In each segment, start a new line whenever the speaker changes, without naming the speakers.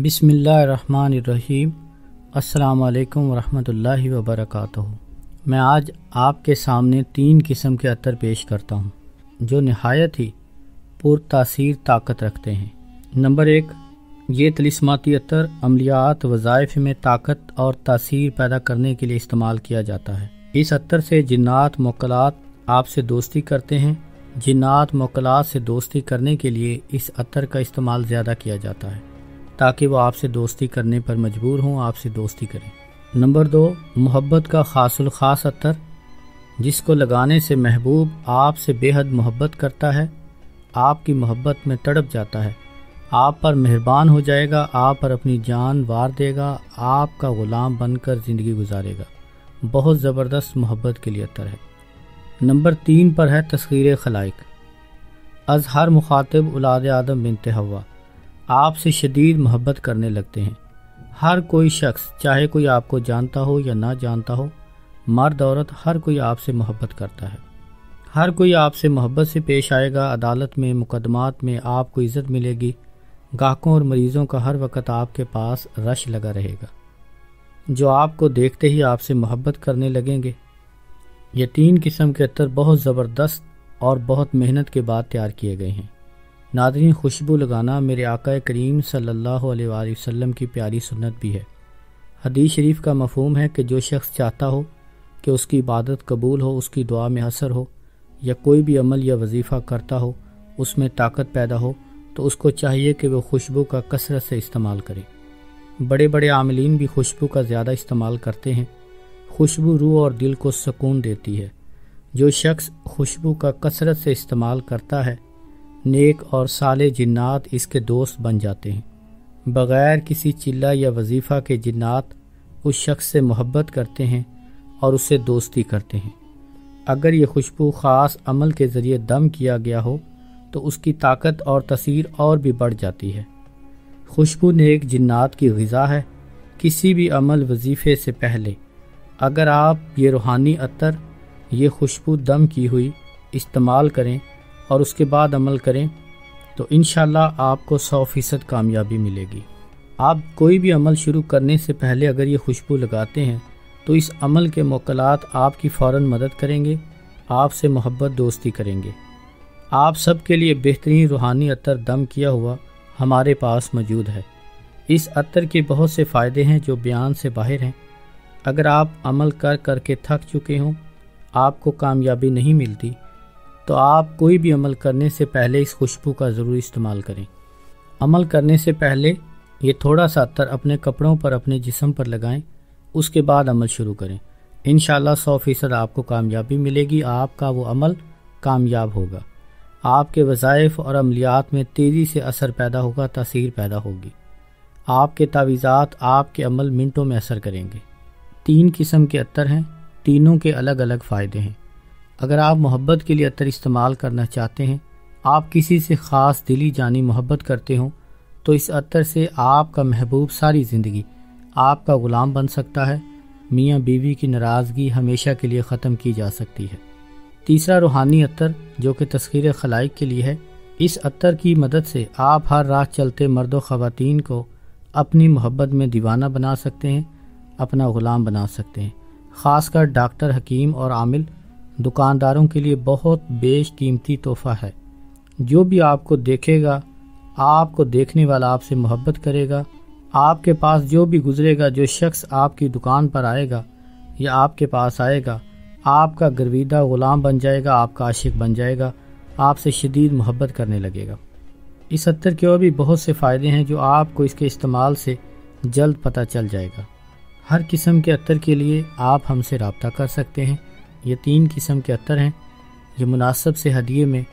बिस्मिल्लाहिर्रहमानिर्रहीम। अस्सलाम वालेकुम वरहमतुल्लाहि वबरकातुहू। मैं आज आपके सामने 3 किस्म के अत्तर पेश करता हूँ जो नहायत ही पुरतासीर ताकत रखते हैं। नंबर 1, ये तिलिस्माती अत्तर अमलियात वज़ाइफ में ताकत और तासीर पैदा करने के लिए इस्तेमाल किया जाता है। इस अत्तर से जिन्नात मोक्कलात आपसे दोस्ती करते हैं। जिन्नात मोक्कलात से दोस्ती करने के लिए इस अत्तर का इस्तेमाल ज़्यादा किया जाता है ताकि वो आपसे दोस्ती करने पर मजबूर हों, आपसे दोस्ती करें। नंबर 2, मोहब्बत का खासुल खास अत्तर जिसको लगाने से महबूब आपसे बेहद मोहब्बत करता है, आपकी मोहब्बत में तड़प जाता है, आप पर मेहरबान हो जाएगा, आप पर अपनी जान वार देगा, आपका ग़ुलाम बनकर ज़िंदगी गुजारेगा। बहुत ज़बरदस्त मोहब्बत के लिए अत्तर है। नंबर 3 पर है तस्खीर खलाइक। अज़ हर मुखातिब औलाद आदम बिनते हव्वा आपसे शदीद मोहब्बत करने लगते हैं। हर कोई शख्स, चाहे कोई आपको जानता हो या ना जानता हो, मर्द औरत, हर कोई आपसे मोहब्बत करता है। हर कोई आपसे मोहब्बत से पेश आएगा। अदालत में, मुकदमात में आपको इज़्ज़त मिलेगी। गाहकों और मरीज़ों का हर वक्त आपके पास रश लगा रहेगा जो आपको देखते ही आपसे मोहब्बत करने लगेंगे। ये 3 किस्म के अत्तर बहुत ज़बरदस्त और बहुत मेहनत के बाद तैयार किए गए हैं। नाज़रीन, खुशबू लगाना मेरे आका करीम सल्लल्लाहु अलैहि वसल्लम की प्यारी सुन्नत भी है। हदीस शरीफ का मफ़हूम है कि जो शख्स चाहता हो कि उसकी इबादत कबूल हो, उसकी दुआ में असर हो, या कोई भी अमल या वजीफ़ा करता हो उसमें ताकत पैदा हो, तो उसको चाहिए कि वो खुशबू का कसरत से इस्तेमाल करे। बड़े बड़े आमिलीन भी खुशबू का ज़्यादा इस्तेमाल करते हैं। खुशबू रूह और दिल को सुकून देती है। जो शख्स खुशबू का कसरत से इस्तेमाल करता है, नेक और साले जिन्नात इसके दोस्त बन जाते हैं। बग़ैर किसी चिल्ला या वजीफ़ा के जिन्नात उस शख्स से मोहब्बत करते हैं और उससे दोस्ती करते हैं। अगर ये खुशबू ख़ास अमल के ज़रिए दम किया गया हो तो उसकी ताकत और तसीर और भी बढ़ जाती है। खुशबू नेक जिन्नात की ग़िज़ा है। किसी भी अमल वजीफ़े से पहले अगर आप ये रूहानी अत्तर, ये खुशबू दम की हुई इस्तेमाल करें और उसके बाद अमल करें तो इंशाअल्लाह आपको 100% कामयाबी मिलेगी। आप कोई भी अमल शुरू करने से पहले अगर ये खुशबू लगाते हैं तो इस अमल के मोक्कलात आपकी फ़ौरन मदद करेंगे, आपसे मोहब्बत दोस्ती करेंगे। आप सब के लिए बेहतरीन रूहानी अत्तर दम किया हुआ हमारे पास मौजूद है। इस अत्तर के बहुत से फ़ायदे हैं जो बयान से बाहर हैं। अगर आप अमल कर के थक चुके हों, आपको कामयाबी नहीं मिलती, तो आप कोई भी अमल करने से पहले इस खुशबू का ज़रूर इस्तेमाल करें। अमल करने से पहले ये थोड़ा सा अत्तर अपने कपड़ों पर, अपने जिस्म पर लगाएं, उसके बाद अमल शुरू करें। इंशाअल्लाह 100% आपको कामयाबी मिलेगी। आपका वो अमल कामयाब होगा। आपके वज़ाइफ और अमलियात में तेज़ी से असर पैदा होगा, तासीर पैदा होगी। आपके तावीज़ात, आपके अमल मिनटों में असर करेंगे। 3 किस्म के अत्तर हैं, तीनों के अलग अलग फ़ायदे हैं। अगर आप मोहब्बत के लिए अत्तर इस्तेमाल करना चाहते हैं, आप किसी से ख़ास दिली जानी मोहब्बत करते हो, तो इस अत्तर से आपका महबूब सारी ज़िंदगी आपका ग़ुलाम बन सकता है। मियाँ बीवी की नाराज़गी हमेशा के लिए ख़त्म की जा सकती है। तीसरा रूहानी अत्तर जो कि तस्खीर खलाइक के लिए है। इस अत्तर की मदद से आप हर राह चलते मर्द व ख़वातीन को अपनी मोहब्बत में दीवाना बना सकते हैं, अपना ग़ुलाम बना सकते हैं। ख़ासकर डॉक्टर, हकीम और आमिल, दुकानदारों के लिए बहुत बेशकीमती तोहफ़ा है। जो भी आपको देखेगा, आपको देखने वाला आपसे मोहब्बत करेगा। आपके पास जो भी गुजरेगा, जो शख्स आपकी दुकान पर आएगा या आपके पास आएगा, आपका गर्विदा ग़ुलाम बन जाएगा, आपका आशिक बन जाएगा, आपसे शदीद मोहब्बत करने लगेगा। इस अत्तर के और भी बहुत से फ़ायदे हैं जो आपको इसके इस्तेमाल से जल्द पता चल जाएगा। हर किस्म के अत्तर के लिए आप हमसे रब्ता कर सकते हैं। ये 3 किस्म के अत्तर हैं। ये मुनासिब से हदिये में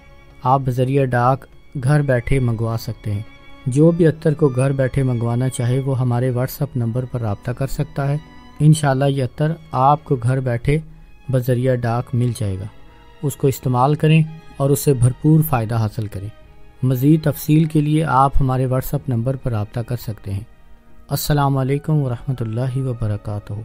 आप बज़रिया डाक घर बैठे मंगवा सकते हैं। जो भी अत्तर को घर बैठे मंगवाना चाहे वो हमारे व्हाट्सएप नंबर पर रब्ता कर सकता है। इंशाअल्लाह ये अत्तर आपको घर बैठे बज़रिया डाक मिल जाएगा। उसको इस्तेमाल करें और उससे भरपूर फ़ायदा हासिल करें। मज़ीद तफ़सील के लिए आप हमारे व्हाट्सएप नंबर पर रब्ता कर सकते हैं। अस्सलामु अलैकुम वरहमतुल्लाहि वबरकातुहू।